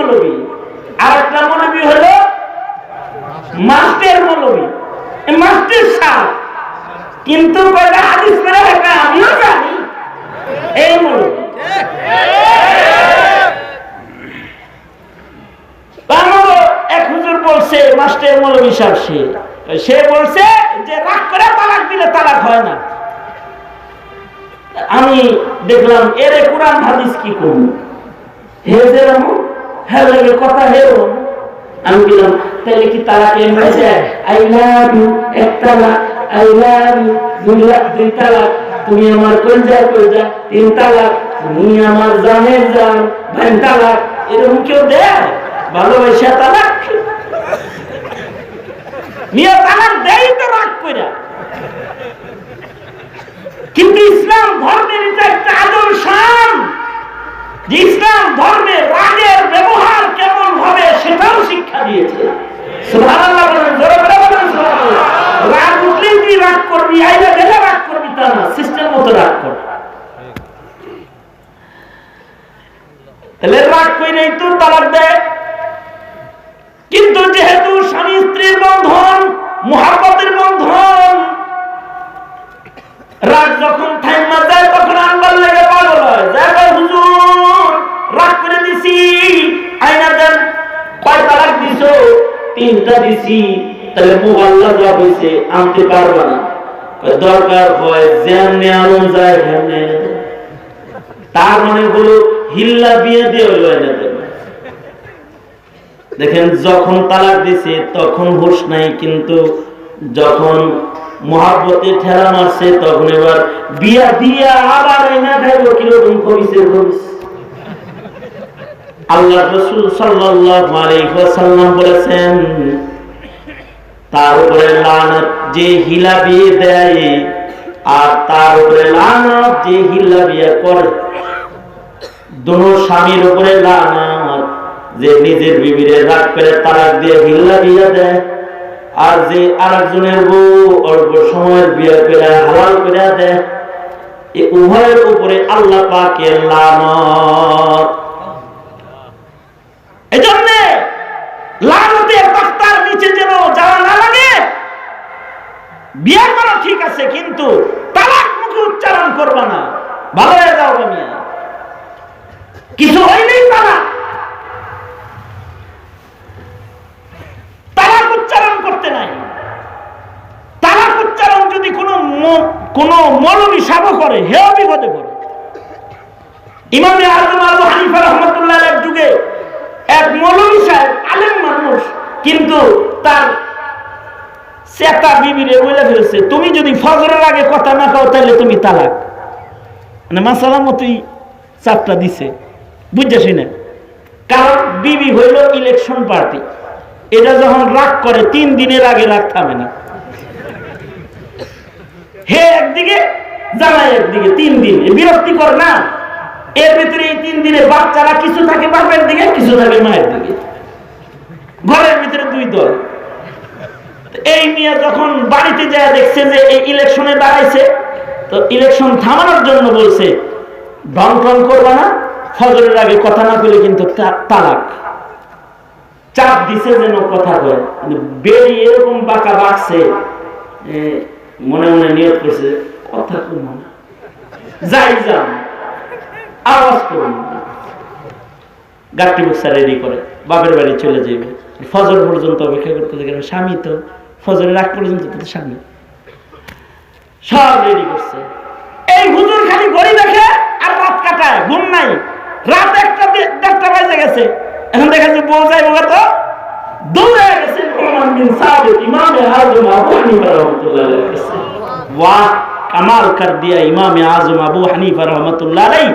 মৌলবী, আর একটা মৌলবী হলো মাস্টার মৌলবী, মাস্টার সাহেব, কিন্তু কয়টা হাদিস পড়ে একটা আমিও জানি এই মৌলবী। এক হুজুর বলছে মাস্টার মৌলবী সাহেব, সে বলছে যে রাগ করে তালাক দিলে তালাক হয় না। আমি দেখলাম এর কোরআন হাদিস কি করবো, হে যেরকম হ্যাঁ লাগে কথা হেরো। আমি বললাম তাহলে কি তালাক এমনি যায়, আই লাভ ইউ এক তালাক, আই লাভ ইউ দুই তালাক, তুমি আমার কলজা কলজা তিন তালাক, তুমি আমার জানের জান ভাই তালাক, এরকম কেউ দেয়? ভালোবাসা তালাক নিয়ে তালাক দেয় তো রাগ করে। কিন্তু ইসলাম ধর্মের এটা একটা আদর্শ, যে ইসলাম ধর্মে রাগের ব্যবহার কেমন হবে সেটাও শিক্ষা দিয়েছে। সুবহানাল্লাহ বলেন, জোরে করে বলেন সুবহানাল্লাহ। রাগ উঠলেই তুই রাগ করবি, আইলা গেলে রাগ করবি তা না, সিস্টেম মতো রাগ কর। তাহলে রাগ কইলেই তো তালাক দেয়। কিন্তু যেহেতু স্বামী স্ত্রীর বন্ধন মুহাব্বতের বন্ধন, রাগ যখন থাইমা যায় তখন আনবার লেগে পাগল হয়, যায় হুজুর রাগ করে দিছি, আয়না দেন, কয় তালাক দিছো? 3টা দিছি। তাহলে মুআল্লা যা হইছে আনতে পারবা না, দরকার হয় যেমনে আনো যায় যেমনে। তার মানে হলো হিল্লা বিয়ে দিয়ে হইলো এনে দেবে। দেখেন যখন তালাক দিছে তখন হুঁশ নাই, কিন্তু যখন মহাব্বতে ঠেলা মারছে তখন এবার বিয়া দিয়া আবার এনে খাইব কিরকম খবিসের খবিস। আল্লাহ রাসূল সাল্লাল্লাহু আলাইহি ওয়াসাল্লাম বলেছেন, তার উপরে লানত যে হিলা বিয়ে দেয়, আর তার উপরে লানত যে হিলা বিয়ে করে। দুনো স্বামীর উপরে লানত, যে নিজের বিবিরে রাগ করে তালাক দিয়ে হিল্লা বিয়ে দেয়, আর যে আরেকজনের বউ অল্প সময়ের বিয়ে করে হালাল করে দেয়, এই উভয়ের উপরে আল্লাহ পাকের লানত। এজন্য লানতের তখতার নিচে যেন যাওয়া না লাগে। বিয়ে করা ঠিক আছে, কিন্তু তালাক মুখে উচ্চারণ করবা না, ভালো হয়ে যাও মিয়া, কিছু হইলেই তালাক। তালাক উচ্চারণ করতে নাই। তালাক উচ্চারণ যদি কোন মৌলবী সাহেব করে, হেও বিপদে পড়ে। ইমামে আজম আবু হানিফা রাহমাতুল্লাহ এর যুগে এক মৌলবী সাহেব, আলেম মানুষ, কিন্তু তার সেটা বিবিরে বলে ফেলেছে, তুমি যদি ফজরের আগে কথা না কও তাহলে তুমি তালাক। মানে মাসালা মতোই চাপটা দিছে, বুঝছিস না? কারণ বিবি হইল ইলেকশন পার্টি, এটা যখন রাগ করে 3 দিনের আগে রাগ থামে না। হে একদিকে জামাই একদিকে, 3 দিন বিরক্তিকর না? এর ভিতরে এই 3 দিনে বাচ্চারা কিছু থাকে বাপের দিকে, কিছু থাকে মায়ের দিকে, ঘরের ভিতরে 2 দল। এই নিয়ে যখন বাড়িতে যায় দেখছে যে এই ইলেকশনে দাঁড়াইছে, তো ইলেকশন থামানোর জন্য বলছে ঢং ঢং করবা না, ফজরের আগে কথা না বলে কিন্তু তালাক। চাপ দিছে যেন কথা কয়, বেরি এরকম বাঁকা বাঁকছে, মনে মনে নিয়ত করছে কথা কম না, যাই যান আওয়াজ করুন। গাড়ি বক্সা রেডি করে বাপের বাড়ি চলে যাবে। ফজর পর্যন্ত অপেক্ষা করতে থাকে, স্বামী তো ফজরের আগ পর্যন্ত তো স্বামী সব রেডি করছে। এই হুজুর খালি ঘড়ি দেখে আর রাত কাটায়, ঘুম নাই। রাত 1টা বাজে গেছে, এখন দেখা যাচ্ছে বউ যাই বোকা তো দৌড়ে গেছে ইমামে আজম আবু হানিফা রাহমাতুল্লাহ আলাইহি। ওয়াহ, কামাল কর দিয়া ইমামে আজম আবু হানিফা রাহমাতুল্লাহ আলাইহি।